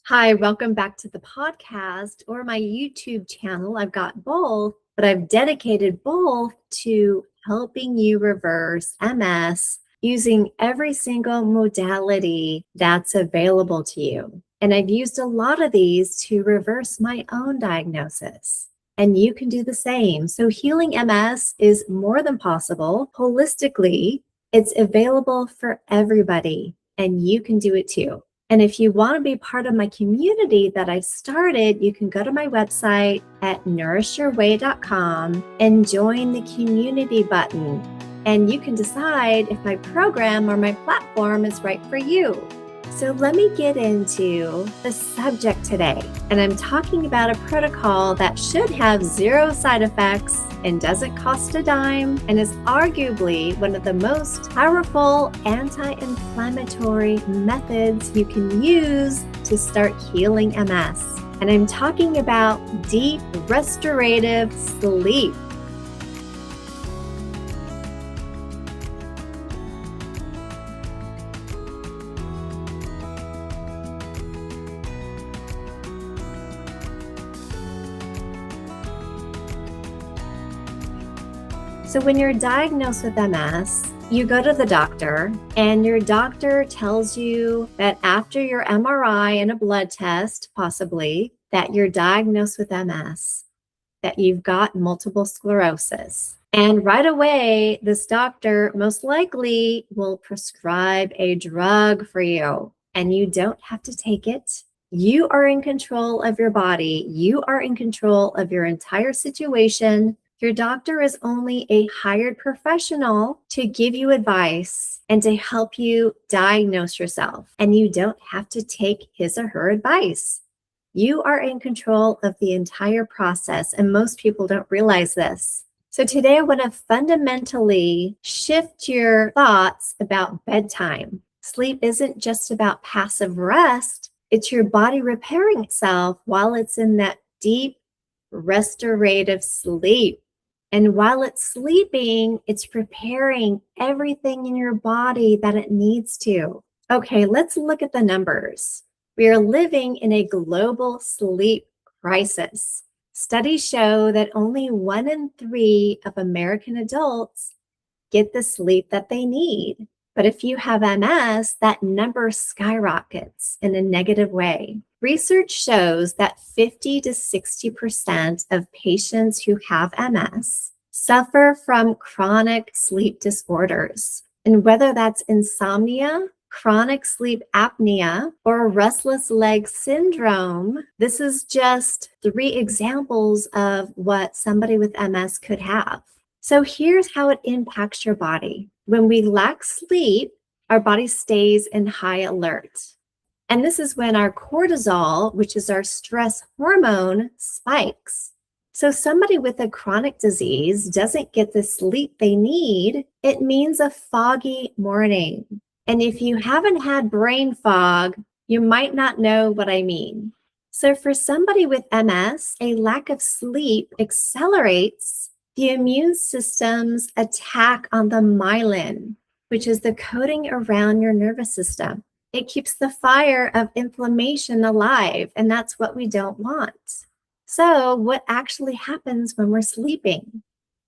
Hi, welcome back to the podcast or my YouTube channel. I've got both, but I've dedicated both to helping you reverse MS using every single modality that's available to you. And I've used a lot of these to reverse my own diagnosis. And you can do the same. So healing MS is more than possible. Holistically, it's available for everybody, and you can do it too. And if you want to be part of my community that I've started, you can go to my website at nourishyourway.com and join the community button. And you can decide if my program or my platform is right for you. So let me get into the subject today. And I'm talking about a protocol that should have zero side effects and doesn't cost a dime and is arguably one of the most powerful anti-inflammatory methods you can use to start healing MS. And I'm talking about deep restorative sleep. So when you're diagnosed with MS, you go to the doctor and your doctor tells you that after your MRI and a blood test, possibly, that you're diagnosed with MS, that you've got multiple sclerosis. And right away, this doctor most likely will prescribe a drug for you, and you don't have to take it. You are in control of your body. You are in control of your entire situation. Your doctor is only a hired professional to give you advice and to help you diagnose yourself. And you don't have to take his or her advice. You are in control of the entire process, and most people don't realize this. So today I want to fundamentally shift your thoughts about bedtime. Sleep isn't just about passive rest. It's your body repairing itself while it's in that deep restorative sleep. And while it's sleeping, it's preparing everything in your body that it needs to. Okay, let's look at the numbers. We are living in a global sleep crisis. Studies show that only 1 in 3 of American adults get the sleep that they need. But if you have MS, that number skyrockets in a negative way. Research shows that 50 to 60% of patients who have MS suffer from chronic sleep disorders. And whether that's insomnia, chronic sleep apnea, or restless leg syndrome, this is just 3 examples of what somebody with MS could have. So here's how it impacts your body. When we lack sleep, our body stays in high alert. And this is when our cortisol, which is our stress hormone, spikes. So somebody with a chronic disease doesn't get the sleep they need. It means a foggy morning. And if you haven't had brain fog, you might not know what I mean. So for somebody with MS, a lack of sleep accelerates the immune system's attack on the myelin, which is the coating around your nervous system. It keeps the fire of inflammation alive, and that's what we don't want. So what actually happens when we're sleeping?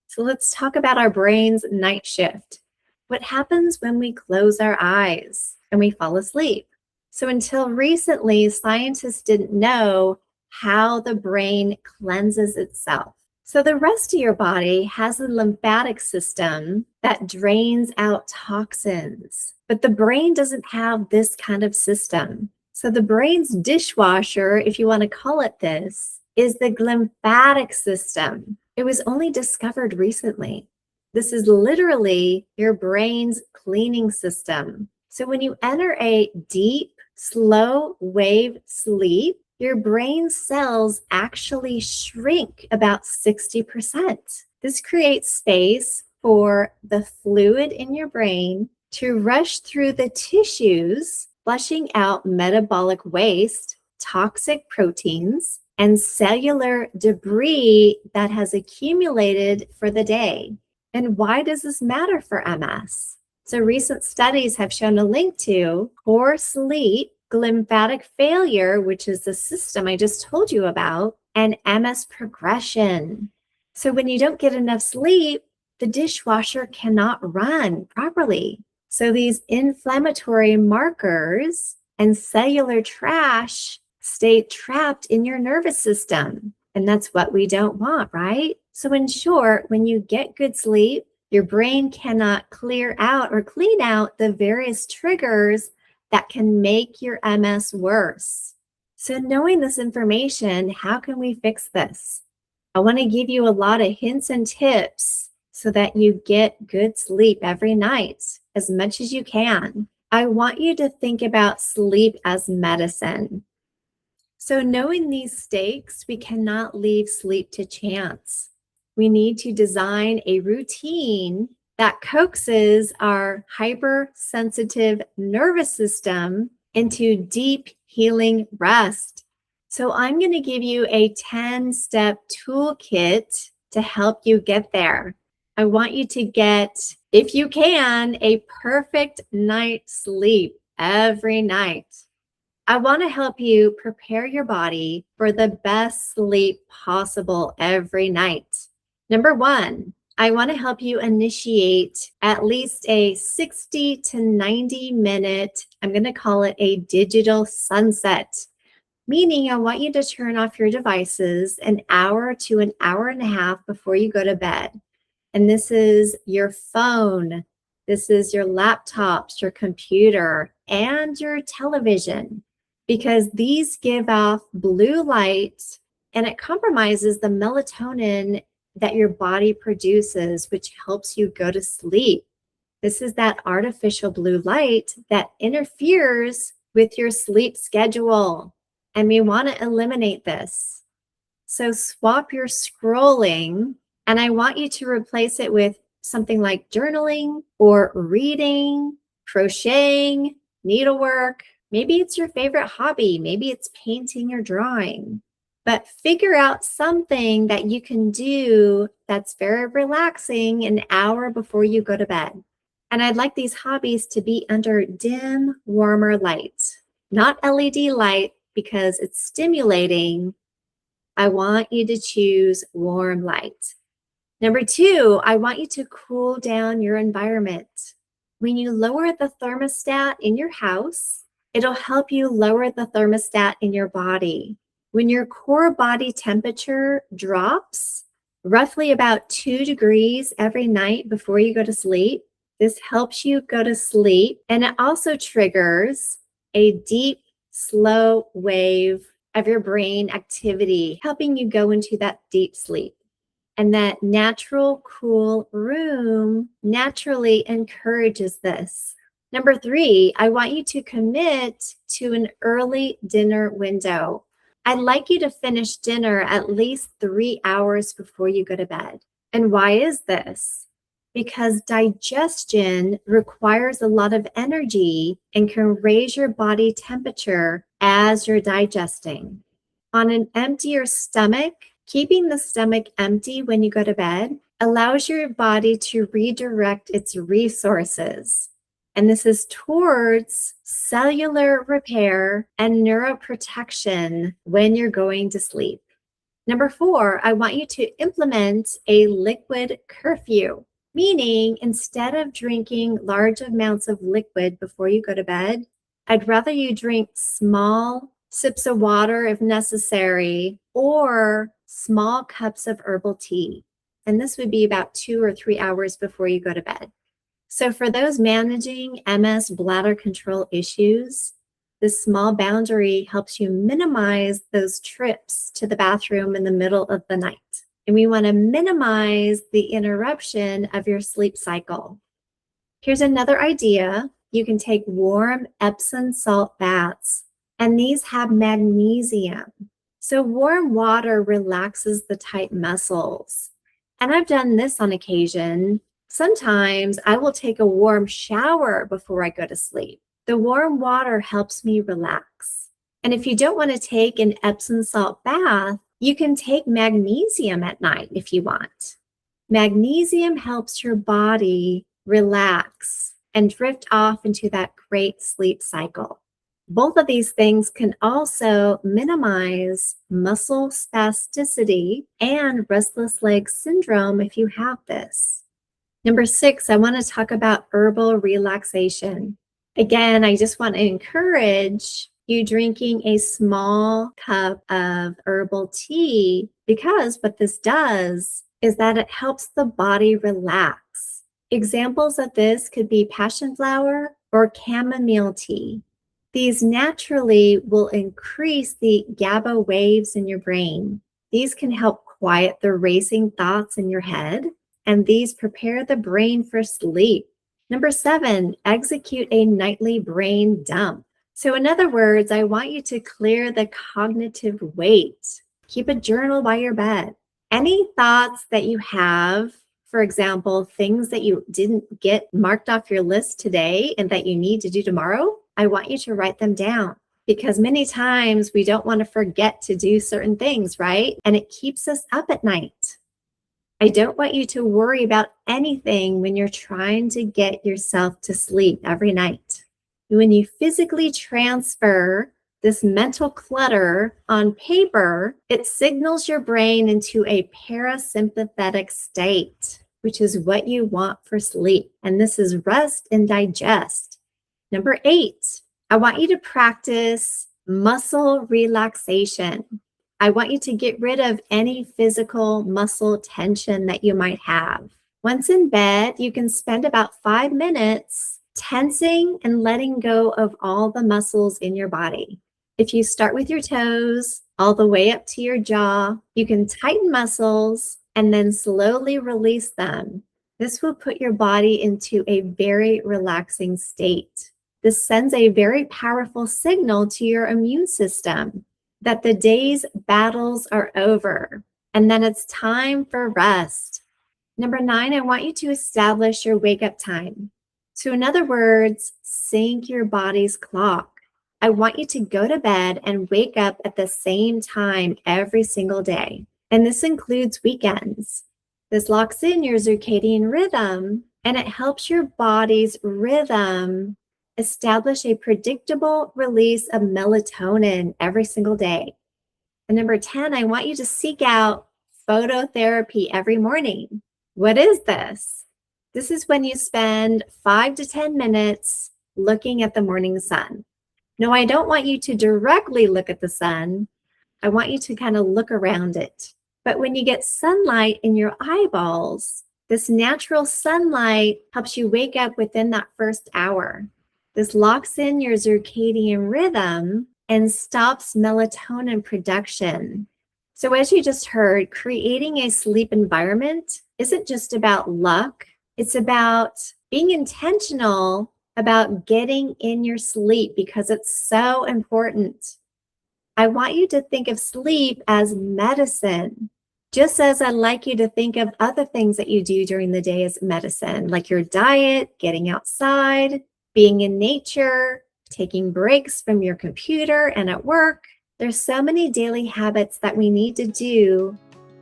So let's talk about our brain's night shift. What happens when we close our eyes and we fall asleep? So until recently, scientists didn't know how the brain cleanses itself. So the rest of your body has a lymphatic system that drains out toxins, but the brain doesn't have this kind of system. So the brain's dishwasher, if you want to call it this, is the glymphatic system. It was only discovered recently. This is literally your brain's cleaning system. So when you enter a deep, slow wave sleep, your brain cells actually shrink about 60%. This creates space for the fluid in your brain to rush through the tissues, flushing out metabolic waste, toxic proteins, and cellular debris that has accumulated for the day. And why does this matter for MS? So recent studies have shown a link to poor sleep glymphatic failure, which is the system I just told you about, and MS progression. So when you don't get enough sleep, the dishwasher cannot run properly. So these inflammatory markers and cellular trash stay trapped in your nervous system. And that's what we don't want, right? So in short, when you get good sleep, your brain cannot clear out or clean out the various triggers that can make your MS worse. So knowing this information, how can we fix this? I want to give you a lot of hints and tips so that you get good sleep every night as much as you can. I want you to think about sleep as medicine. So knowing these stakes, we cannot leave sleep to chance. We need to design a routine that coaxes our hypersensitive nervous system into deep healing rest. So I'm going to give you a 10-step toolkit to help you get there. I want you to get, if you can, a perfect night's sleep every night. I want to help you prepare your body for the best sleep possible every night. Number one, I want to help you initiate at least a 60 to 90 minute, I'm going to call it a digital sunset, meaning I want you to turn off your devices an hour to an hour and a half before you go to bed. And this is your phone, this is your laptops, your computer, and your television, because these give off blue light and it compromises the melatonin that your body produces, which helps you go to sleep. This is that artificial blue light that interferes with your sleep schedule, and we want to eliminate this. So swap your scrolling, and I want you to replace it with something like journaling or reading, crocheting, needlework. Maybe it's your favorite hobby. Maybe it's painting or drawing. But figure out something that you can do that's very relaxing an hour before you go to bed. And I'd like these hobbies to be under dim, warmer light, not LED light because it's stimulating. I want you to choose warm light. Number two, I want you to cool down your environment. When you lower the thermostat in your house, it'll help you lower the thermostat in your body. When your core body temperature drops roughly about 2 degrees every night before you go to sleep, this helps you go to sleep, and it also triggers a deep, slow wave of your brain activity, helping you go into that deep sleep. And that natural, cool room naturally encourages this. Number three, I want you to commit to an early dinner window. I'd like you to finish dinner at least 3 hours before you go to bed. And why is this? Because digestion requires a lot of energy and can raise your body temperature as you're digesting. On an emptier stomach, keeping the stomach empty when you go to bed allows your body to redirect its resources. And this is towards cellular repair and neuroprotection when you're going to sleep. Number four, I want you to implement a liquid curfew, meaning instead of drinking large amounts of liquid before you go to bed, I'd rather you drink small sips of water if necessary, or small cups of herbal tea. And this would be about 2 or 3 hours before you go to bed. So for those managing MS bladder control issues, this small boundary helps you minimize those trips to the bathroom in the middle of the night. And we want to minimize the interruption of your sleep cycle. Here's another idea. You can take warm Epsom salt baths, and these have magnesium. So warm water relaxes the tight muscles. And I've done this on occasion. Sometimes I will take a warm shower before I go to sleep. The warm water helps me relax. And if you don't want to take an Epsom salt bath, you can take magnesium at night if you want. Magnesium helps your body relax and drift off into that great sleep cycle. Both of these things can also minimize muscle spasticity and restless leg syndrome if you have this. Number 6, I want to talk about herbal relaxation. Again, I just want to encourage you drinking a small cup of herbal tea because what this does is that it helps the body relax. Examples of this could be passion flower or chamomile tea. These naturally will increase the GABA waves in your brain. These can help quiet the racing thoughts in your head, and these prepare the brain for sleep. Number 7, execute a nightly brain dump. So in other words, I want you to clear the cognitive weight. Keep a journal by your bed. Any thoughts that you have, for example, things that you didn't get marked off your list today and that you need to do tomorrow, I want you to write them down because many times we don't want to forget to do certain things, right? And it keeps us up at night. I don't want you to worry about anything when you're trying to get yourself to sleep every night. When you physically transfer this mental clutter on paper, it signals your brain into a parasympathetic state, which is what you want for sleep. And this is rest and digest. Number 8, I want you to practice muscle relaxation. I want you to get rid of any physical muscle tension that you might have. Once in bed, you can spend about 5 minutes tensing and letting go of all the muscles in your body. If you start with your toes all the way up to your jaw, you can tighten muscles and then slowly release them. This will put your body into a very relaxing state. This sends a very powerful signal to your immune system that the day's battles are over and then it's time for rest. Number 9, I want you to establish your wake-up time. So in other words, sync your body's clock. I want you to go to bed and wake up at the same time every single day. And this includes weekends. This locks in your circadian rhythm and it helps your body's rhythm establish a predictable release of melatonin every single day. And number 10, I want you to seek out phototherapy every morning. What is this? This is when you spend 5 to 10 minutes looking at the morning sun. No, I don't want you to directly look at the sun. I want you to kind of look around it. But when you get sunlight in your eyeballs, this natural sunlight helps you wake up within that first hour. This locks in your circadian rhythm and stops melatonin production. So as you just heard, creating a sleep environment isn't just about luck. It's about being intentional about getting in your sleep because it's so important. I want you to think of sleep as medicine, just as I'd like you to think of other things that you do during the day as medicine, like your diet, getting outside, being in nature, taking breaks from your computer and at work. There's so many daily habits that we need to do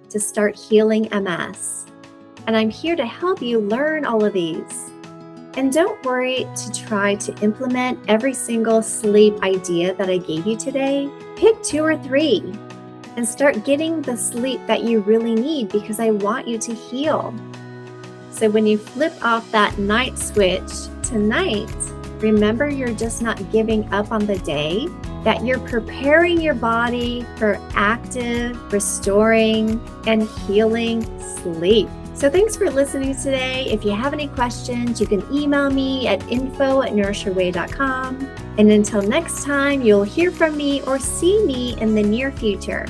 to start healing MS. And I'm here to help you learn all of these. And don't worry to try to implement every single sleep idea that I gave you today. Pick 2 or 3 and start getting the sleep that you really need because I want you to heal. So when you flip off that night switch tonight, remember you're just not giving up on the day, that you're preparing your body for active, restoring, and healing sleep. So thanks for listening today. If you have any questions, you can email me at info@nourisherway.com. And until next time, you'll hear from me or see me in the near future.